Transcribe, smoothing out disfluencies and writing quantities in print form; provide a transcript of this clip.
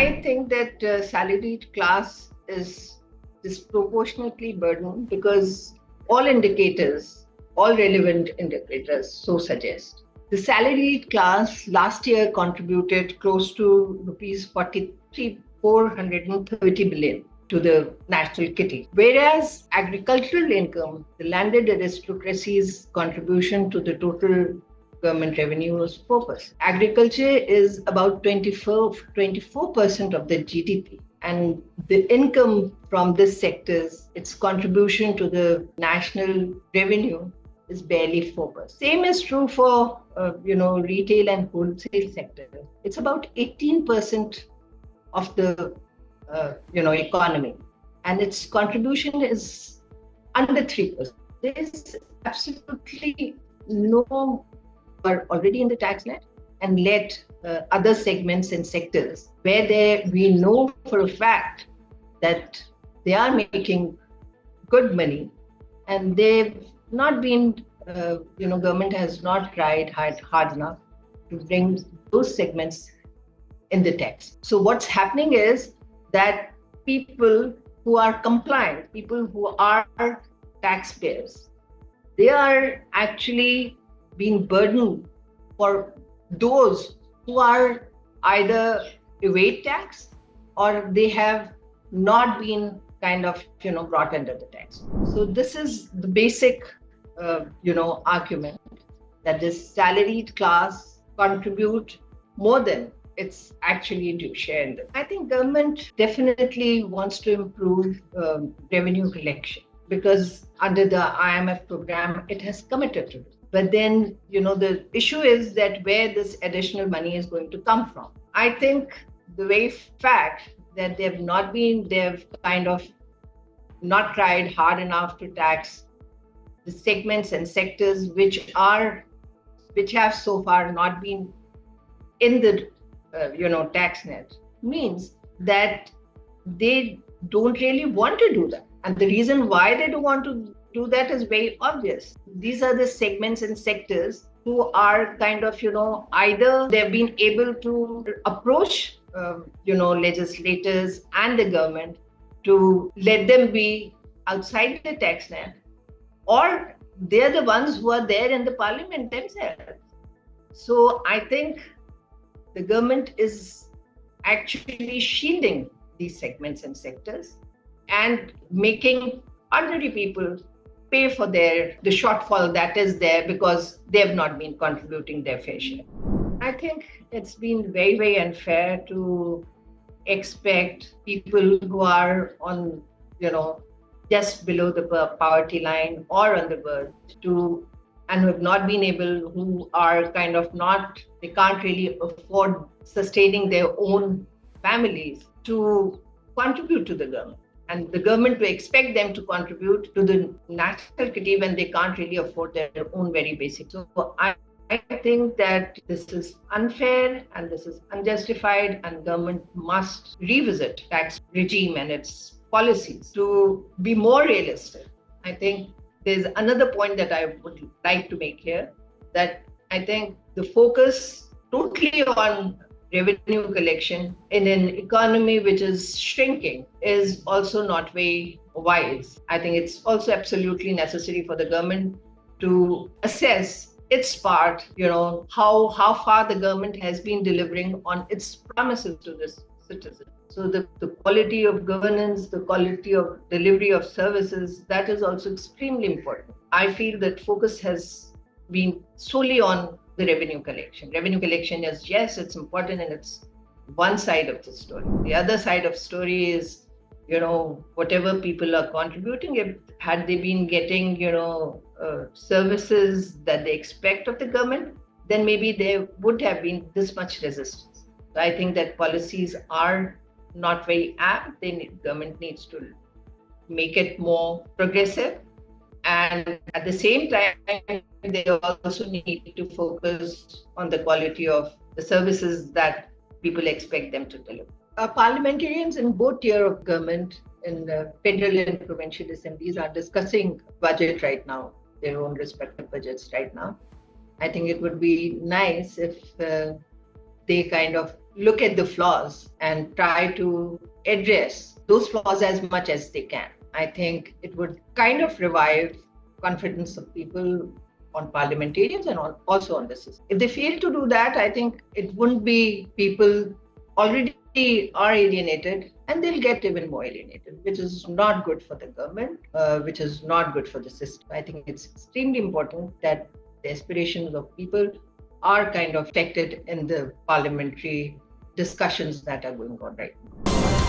I think that salaried class is disproportionately burdened because all indicators, all relevant indicators so suggest. The salaried class last year contributed close to rupees 430 billion to the national kitty, whereas agricultural income, the landed aristocracy's contribution to the total government revenue was 4%. Agriculture is about 24% of the GDP. And the income from this sector's, its contribution to the national revenue is barely 4%. Same is true for, retail and wholesale sector. It's about 18% of the, economy. And its contribution is under 3%. There is absolutely no are already in the tax net and let other segments and sectors where we know for a fact that they are making good money and they've not been, government has not tried hard enough to bring those segments in the tax. So what's happening is that people who are compliant, people who are taxpayers, they are actually being burdened for those who are either evade tax or they have not been brought under the tax. So this is the basic, argument that this salaried class contribute more than it's actually due share in them. I think government definitely wants to improve revenue collection because under the IMF program, it has committed to it. But then, the issue is that where this additional money is going to come from. I think the very fact that they've kind of not tried hard enough to tax the segments and sectors which have so far not been in the, tax net means that they don't really want to do that. And the reason why they don't want to do that is very obvious. These are the segments and sectors who are either they've been able to approach, legislators and the government to let them be outside the tax net, or they're the ones who are there in the parliament themselves. So I think the government is actually shielding these segments and sectors and making ordinary people pay for the shortfall that is there because they have not been contributing their fair share. I think it's been very, very unfair to expect people who are on, just below the poverty line or on the verge and who have not been able, who are they can't really afford sustaining their own families to contribute to the government. And the government to expect them to contribute to the national kitty when they can't really afford their own very basic. So I think that this is unfair and this is unjustified, and government must revisit tax regime and its policies to be more realistic. I think there's another point that I would like to make here, that I think the focus totally on revenue collection in an economy which is shrinking is also not very wise. I think it's also absolutely necessary for the government to assess its part, how far the government has been delivering on its promises to the citizen. So the quality of governance, the quality of delivery of services, that is also extremely important. I feel that focus has been solely on the revenue collection. Revenue collection is, yes, it's important and it's one side of the story. The other side of the story is, whatever people are contributing, had they been getting, services that they expect of the government, then maybe there would have been this much resistance. So I think that policies are not very apt. Government needs to make it more progressive. And at the same time, they also need to focus on the quality of the services that people expect them to deliver. Parliamentarians in both tier of government, in the federal and provincial assemblies, are discussing budget right now, their own respective budgets right now. I think it would be nice if they kind of look at the flaws and try to address those flaws as much as they can. I think it would kind of revive confidence of people on parliamentarians and also on the system. If they fail to do that, I think it wouldn't be people already are alienated and they'll get even more alienated, which is not good for the government, which is not good for the system. I think it's extremely important that the aspirations of people are kind of affected in the parliamentary discussions that are going on right now.